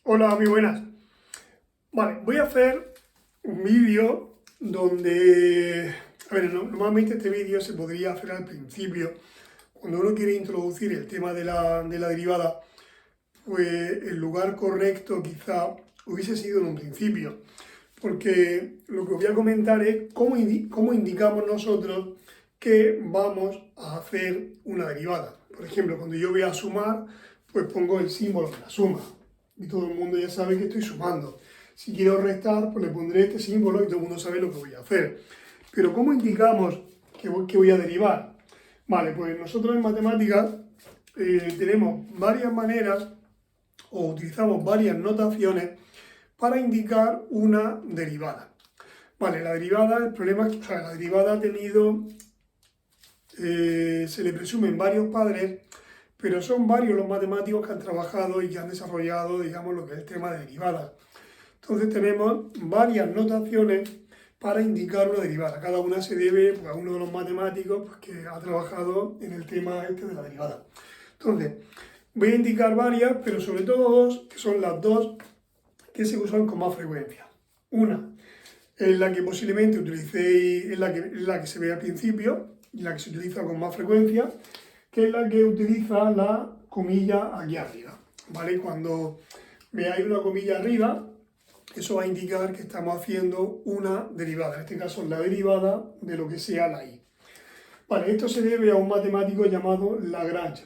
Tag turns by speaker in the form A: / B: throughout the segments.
A: Hola, muy buenas. Vale, voy a hacer un vídeo donde, normalmente este vídeo se podría hacer al principio, cuando uno quiere introducir el tema de la derivada, pues el lugar correcto quizá hubiese sido en un principio, porque lo que os voy a comentar es cómo indicamos nosotros que vamos a hacer una derivada. Por ejemplo, cuando yo voy a sumar, pues pongo el símbolo de la suma y todo el mundo ya sabe que estoy sumando. Si quiero restar, pues le pondré este símbolo y todo el mundo sabe lo que voy a hacer. Pero ¿cómo indicamos que voy a derivar? Vale, pues nosotros en matemáticas tenemos varias maneras o utilizamos varias notaciones para indicar una derivada. Vale, la derivada, el problema es que la derivada ha tenido, se le presumen varios padres, pero son varios los matemáticos que han trabajado y que han desarrollado, digamos, lo que es el tema de derivadas. Entonces tenemos varias notaciones para indicar una derivada. Cada una se debe pues, a uno de los matemáticos pues, que ha trabajado en el tema este de la derivada. Entonces, voy a indicar varias, pero sobre todo dos, que son las dos que se usan con más frecuencia. Una es la que posiblemente utilicéis, es la que se ve al principio, y la que se utiliza con más frecuencia, que es la que utiliza la comilla aquí arriba. ¿Vale? Cuando veáis una comilla arriba, eso va a indicar que estamos haciendo una derivada, en este caso la derivada de lo que sea la y. Vale, esto se debe a un matemático llamado Lagrange.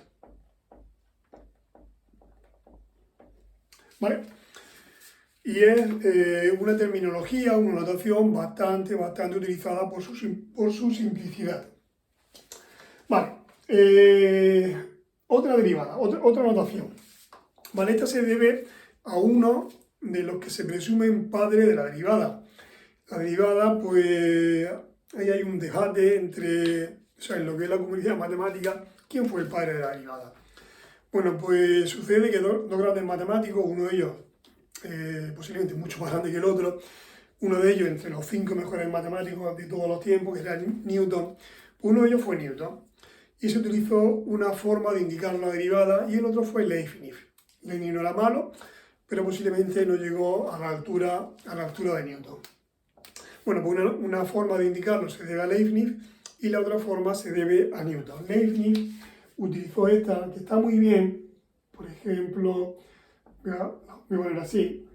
A: ¿Vale? Y es una terminología, una notación bastante utilizada por su simplicidad. Vale, otra derivada, otra notación. Vale, esta se debe a uno de los que se presumen padre de la derivada. La derivada, pues, ahí hay un debate entre, o sea, en lo que es la comunidad matemática, quién fue el padre de la derivada. Bueno, pues sucede que dos grandes matemáticos, uno de ellos posiblemente mucho más grande que el otro, uno de ellos entre los 5 mejores matemáticos de todos los tiempos, que era Newton, uno de ellos fue Newton, y se utilizó una forma de indicar la derivada, y el otro fue Leibniz. Leibniz no era malo, pero posiblemente no llegó a la altura de Newton. Bueno, pues una forma de indicarlo se debe a Leibniz y la otra forma se debe a Newton. Leibniz utilizó esta, que está muy bien, por ejemplo, voy a poner así.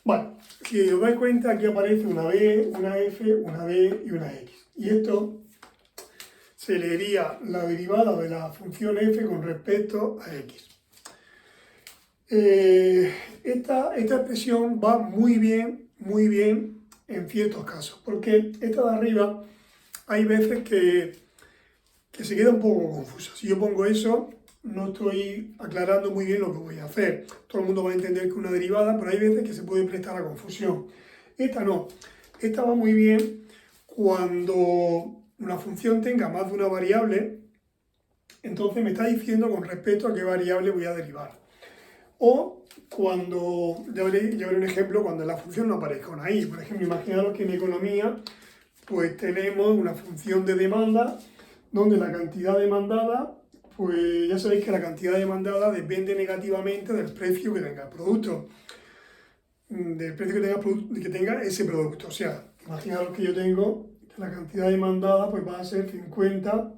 A: Bueno, si os dais cuenta, aquí aparece una B, una F, una B y una X. Y esto se leería la derivada de la función f con respecto a x. Esta expresión va muy bien en ciertos casos, porque esta de arriba hay veces que se queda un poco confusa. Si yo pongo eso, no estoy aclarando muy bien lo que voy a hacer. Todo el mundo va a entender que es una derivada, pero hay veces que se puede prestar a confusión. Esta no. Esta va muy bien cuando una función tenga más de una variable, entonces me está diciendo con respecto a qué variable voy a derivar. O cuando, ya veré un ejemplo cuando en la función no aparezca una i. Por ejemplo, imaginaros que en economía pues tenemos una función de demanda donde la cantidad demandada, pues ya sabéis que la cantidad demandada depende negativamente del precio que tenga el producto, del precio que tenga ese producto. O sea, imaginaros que yo tengo que la cantidad demandada pues va a ser 50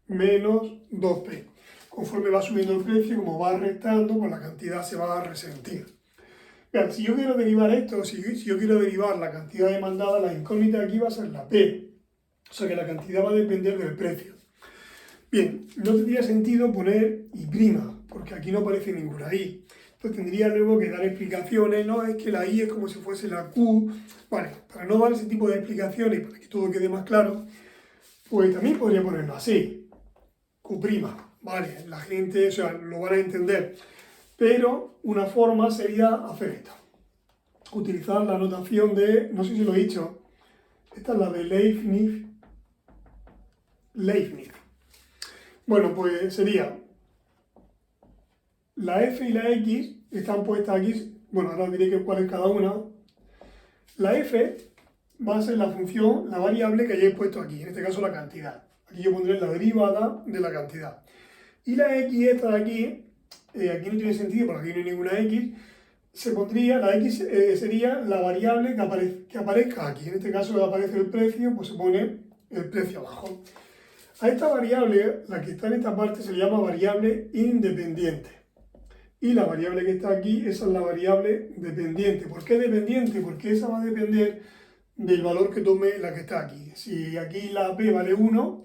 A: menos 2p. Conforme va subiendo el precio, como va restando, pues la cantidad se va a resentir. Vean, si yo quiero derivar esto, si yo quiero derivar la cantidad demandada, la incógnita aquí va a ser la p. O sea que la cantidad va a depender del precio. Bien, no tendría sentido poner y prima, porque aquí no aparece ninguna i. Entonces tendría luego que dar explicaciones, no, es que la i es como si fuese la q. Vale, para no dar ese tipo de explicaciones, para que todo quede más claro, pues también podría ponerlo así, q', vale, la gente, o sea, lo van a entender. Pero una forma sería hacer esto, utilizar la notación de, no sé si lo he dicho, esta es la de Leibniz. Bueno, pues sería la f y la x están puestas aquí, bueno, ahora os diré cuál es cada una. La f va a ser la función, la variable que hayáis puesto aquí, en este caso la cantidad. Aquí yo pondré la derivada de la cantidad. Y la x esta de aquí aquí no tiene sentido porque aquí no hay ninguna X, se pondría, la X sería la variable que aparezca aquí. En este caso aparece el precio, pues se pone el precio abajo. A esta variable, la que está en esta parte, se le llama variable independiente. Y la variable que está aquí, esa es la variable dependiente. ¿Por qué dependiente? Porque esa va a depender del valor que tome la que está aquí. Si aquí la P vale 1,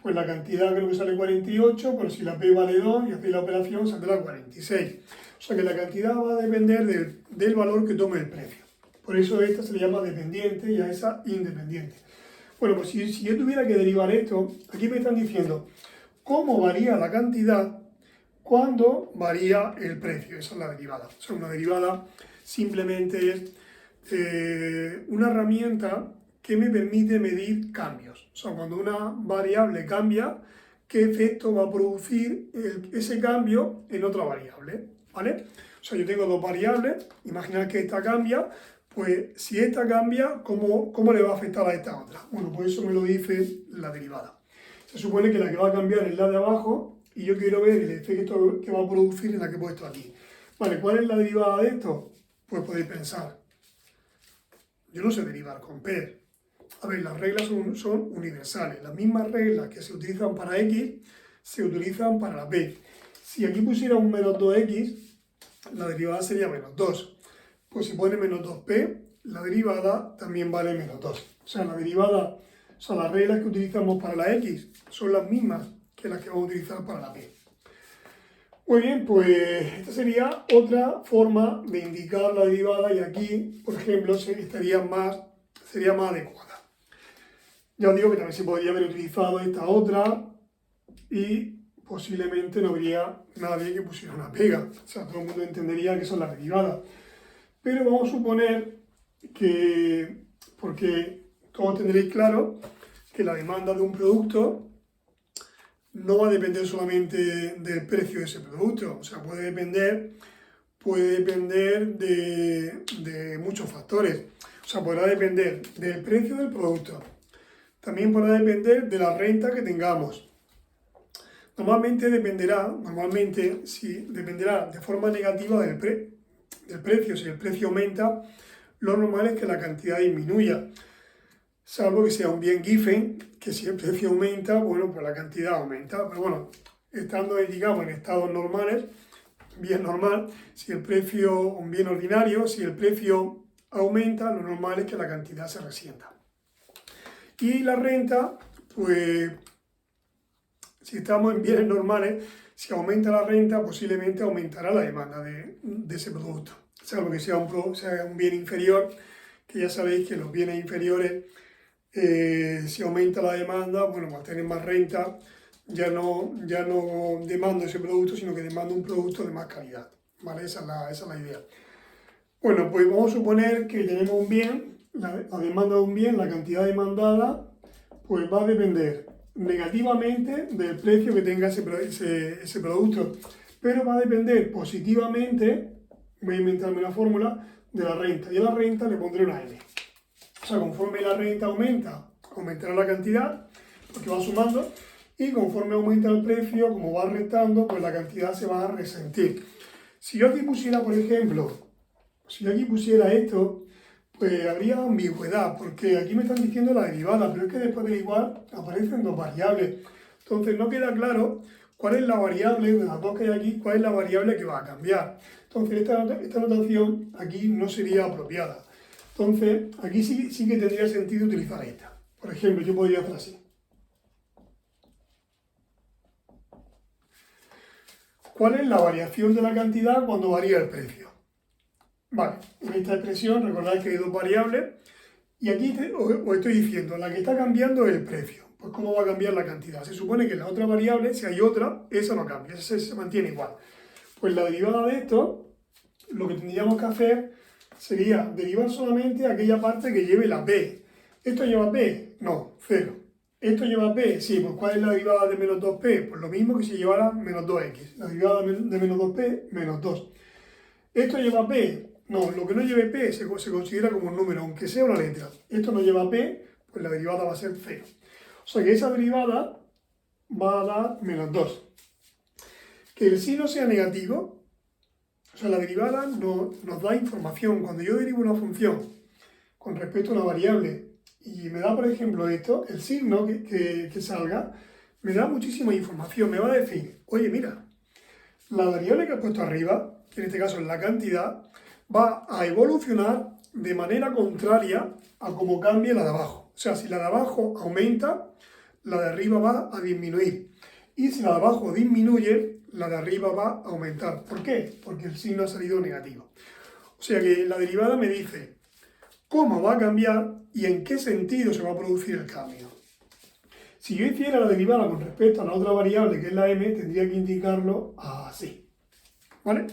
A: pues la cantidad creo que sale 48, pero si la P vale 2 y hacéis la operación saldrá 46. O sea que la cantidad va a depender del valor que tome el precio. Por eso esta se le llama dependiente y a esa independiente. Bueno, pues si yo tuviera que derivar esto, aquí me están diciendo cómo varía la cantidad cuando varía el precio. Esa es la derivada. O sea, una derivada simplemente es una herramienta que me permite medir cambios. O sea, cuando una variable cambia, ¿qué efecto va a producir ese cambio en otra variable? ¿Vale? O sea, yo tengo dos variables, imaginad que esta cambia, pues si esta cambia, ¿cómo le va a afectar a esta otra? Bueno, pues eso me lo dice la derivada. Se supone que la que va a cambiar es la de abajo y yo quiero ver el efecto que va a producir en la que he puesto aquí. Vale, ¿cuál es la derivada de esto? Pues podéis pensar. Yo no sé derivar con PER. A ver, las reglas son universales. Las mismas reglas que se utilizan para X se utilizan para la P. Si aquí pusiera un menos 2X, la derivada sería menos 2. Pues si pone menos 2P, la derivada también vale menos 2. O sea, la derivada, o sea, las reglas que utilizamos para la X son las mismas que las que vamos a utilizar para la P. Muy bien, pues esta sería otra forma de indicar la derivada y aquí, por ejemplo, sería más adecuada. Ya os digo que también se podría haber utilizado esta otra y posiblemente no habría nadie que pusiera una pega. O sea, todo el mundo entendería que son las derivadas. Pero vamos a suponer que, porque todos tendréis claro que la demanda de un producto no va a depender solamente del precio de ese producto. O sea, puede depender de muchos factores. O sea, podrá depender del precio del producto. También podrá depender de la renta que tengamos. Normalmente dependerá de forma negativa del precio. Si el precio aumenta, lo normal es que la cantidad disminuya. Salvo que sea un bien given, que si el precio aumenta, bueno, pues la cantidad aumenta. Pero bueno, estando, digamos, en estados normales, bien normal, si el precio, un bien ordinario, si el precio aumenta, lo normal es que la cantidad se resienta. Y la renta, pues, si estamos en bienes normales, si aumenta la renta, posiblemente aumentará la demanda de ese producto. Salvo que sea un bien inferior, que ya sabéis que los bienes inferiores, si aumenta la demanda, bueno, pues al tener más renta, ya no demando ese producto, sino que demando un producto de más calidad. ¿Vale? Esa es la idea. Bueno, pues vamos a suponer que tenemos un bien, la demanda de un bien, la cantidad demandada, pues va a depender negativamente del precio que tenga ese producto, pero va a depender positivamente, voy a inventarme una fórmula, de la renta. Y a la renta le pondré una N. O sea, conforme la renta aumenta, aumentará la cantidad, porque va sumando, y conforme aumenta el precio, como va restando, pues la cantidad se va a resentir. Si yo aquí pusiera, por ejemplo, esto, pues habría ambigüedad, porque aquí me están diciendo la derivada, pero es que después de igual aparecen dos variables. Entonces no queda claro cuál es la variable de las dos que hay aquí, cuál es la variable que va a cambiar. Entonces esta notación aquí no sería apropiada. Entonces aquí sí que tendría sentido utilizar esta. Por ejemplo, yo podría hacer así. ¿Cuál es la variación de la cantidad cuando varía el precio? Vale, en esta expresión recordad que hay dos variables y aquí os estoy diciendo, la que está cambiando es el precio. Pues ¿cómo va a cambiar la cantidad? Se supone que la otra variable, si hay otra, esa no cambia, esa se mantiene igual. Pues la derivada de esto, lo que tendríamos que hacer sería derivar solamente aquella parte que lleve la P. ¿Esto lleva P? No, 0. ¿Esto lleva P? Sí, pues ¿cuál es la derivada de menos 2P? Pues lo mismo que si llevara menos 2X. La derivada de menos 2P, menos 2. ¿Esto lleva P? No, lo que no lleve P se considera como un número, aunque sea una letra. Esto no lleva P, pues la derivada va a ser 0. O sea que esa derivada va a dar menos 2. Que el signo sea negativo, o sea, la derivada nos da información. Cuando yo derivo una función con respecto a una variable y me da, por ejemplo, esto, el signo que salga, me da muchísima información. Me va a decir, oye, mira, la variable que has puesto arriba, que en este caso es la cantidad, va a evolucionar de manera contraria a cómo cambie la de abajo. O sea, si la de abajo aumenta, la de arriba va a disminuir. Y si la de abajo disminuye, la de arriba va a aumentar. ¿Por qué? Porque el signo ha salido negativo. O sea que la derivada me dice cómo va a cambiar y en qué sentido se va a producir el cambio. Si yo hiciera la derivada con respecto a la otra variable, que es la m, tendría que indicarlo así. ¿Vale?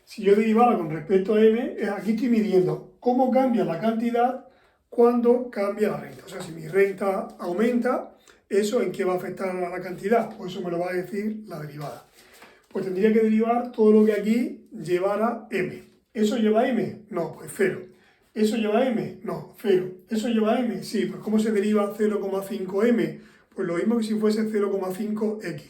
A: Si yo derivara con respecto a m, aquí estoy midiendo cómo cambia la cantidad cuando cambia la renta. O sea, si mi renta aumenta, ¿eso en qué va a afectar a la cantidad? Pues eso me lo va a decir la derivada. Pues tendría que derivar todo lo que aquí llevara m. ¿Eso lleva m? No, pues 0. ¿Eso lleva m? No, 0. ¿Eso lleva m? Sí, pues ¿cómo se deriva 0,5m? Pues lo mismo que si fuese 0,5x.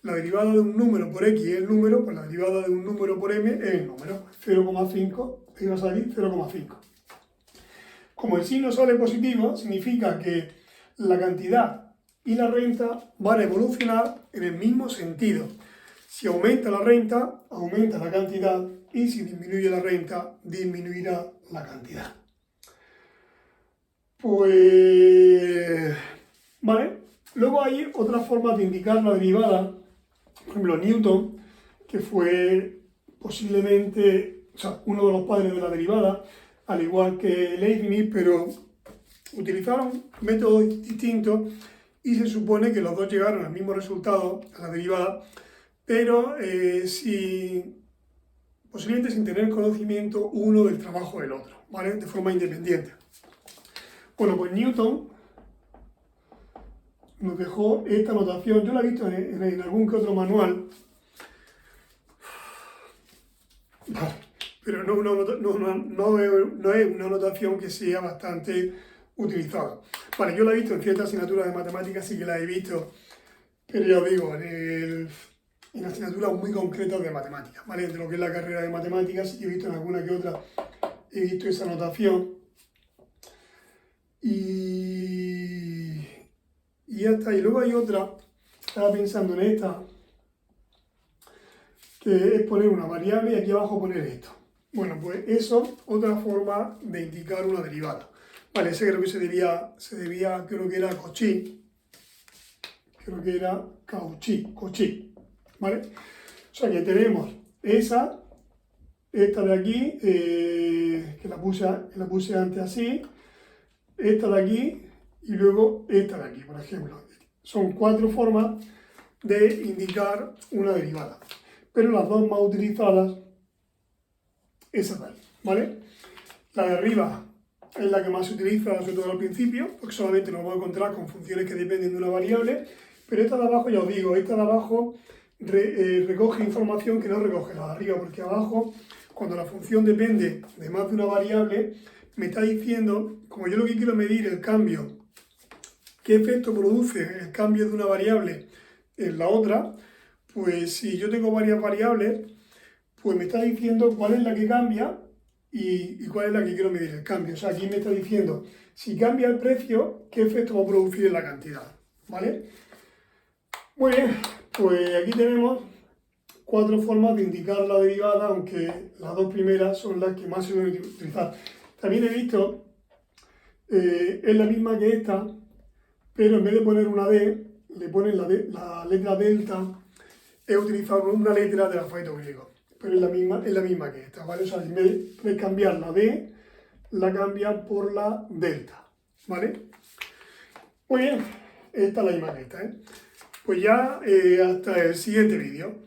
A: La derivada de un número por x es el número, pues la derivada de un número por m es el número. 0,5, ahí va a salir 0,5. Como el signo sale positivo, significa que la cantidad y la renta van a evolucionar en el mismo sentido. Si aumenta la renta, aumenta la cantidad, y si disminuye la renta, disminuirá la cantidad. Pues, ¿vale? Luego hay otras formas de indicar la derivada. Por ejemplo, Newton, que fue posiblemente, o sea, uno de los padres de la derivada, al igual que Leibniz, pero utilizaron métodos distintos y se supone que los dos llegaron al mismo resultado, a la derivada, pero posiblemente sin tener conocimiento uno del trabajo del otro, ¿vale? De forma independiente. Bueno, pues Newton nos dejó esta notación, yo la he visto en algún que otro manual, pero no es una notación que sea bastante utilizada. Vale, yo la he visto en ciertas asignaturas de matemáticas, sí que la he visto, pero ya os digo, en asignaturas muy concretas de matemáticas, ¿vale? De lo que es la carrera de matemáticas, sí que he visto en alguna que otra, he visto esa notación. Y ya está. Y luego hay otra, estaba pensando en esta, que es poner una variable y aquí abajo poner esto. Bueno, pues eso, otra forma de indicar una derivada. Vale, ese creo que se debía, creo que era Cauchy. Creo que era Cauchy, ¿vale? O sea que tenemos esta de aquí, que la puse antes así, esta de aquí y luego esta de aquí, por ejemplo. Son 4 formas de indicar una derivada, pero las dos más utilizadas esa de ahí, ¿vale? La de arriba es la que más se utiliza, sobre todo al principio, porque solamente nos vamos a encontrar con funciones que dependen de una variable, pero esta de abajo, ya os digo, esta de abajo recoge información que no recoge la de arriba, porque abajo, cuando la función depende de más de una variable, me está diciendo, como yo lo que quiero medir el cambio, qué efecto produce el cambio de una variable en la otra, pues si yo tengo varias variables, pues me está diciendo cuál es la que cambia y cuál es la que quiero medir el cambio. O sea, aquí me está diciendo, si cambia el precio, qué efecto va a producir en la cantidad, ¿vale? Muy bien, pues aquí tenemos 4 formas de indicar la derivada, aunque las 2 primeras son las que más se suelen utilizar. También he visto, es la misma que esta, pero en vez de poner una D, le ponen la letra delta, he utilizado una letra del alfabeto griego, pero es la misma que esta, ¿vale? O sea, en vez de cambiar la D, la cambian por la delta, ¿vale? Muy bien, esta es la misma que esta, ¿eh? Pues ya hasta el siguiente vídeo.